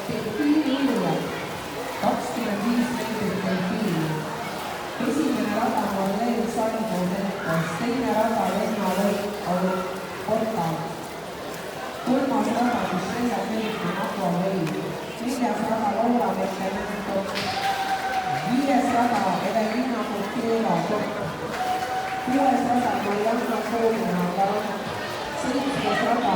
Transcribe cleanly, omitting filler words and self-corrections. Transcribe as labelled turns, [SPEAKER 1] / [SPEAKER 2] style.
[SPEAKER 1] delfiiniuurija, 25 meetrit delfiini. Esimene rada Marleen Saigu Meetas, teine rada Lenna Lõik Portal. Kolmas rada, kus lendab meetri Nakva Lõik. Neljas rada Laura Mette-Mänto. Viies rada Evelina Kukeva Kopp. Kuues rada Marianna Koomina Seitsmes rada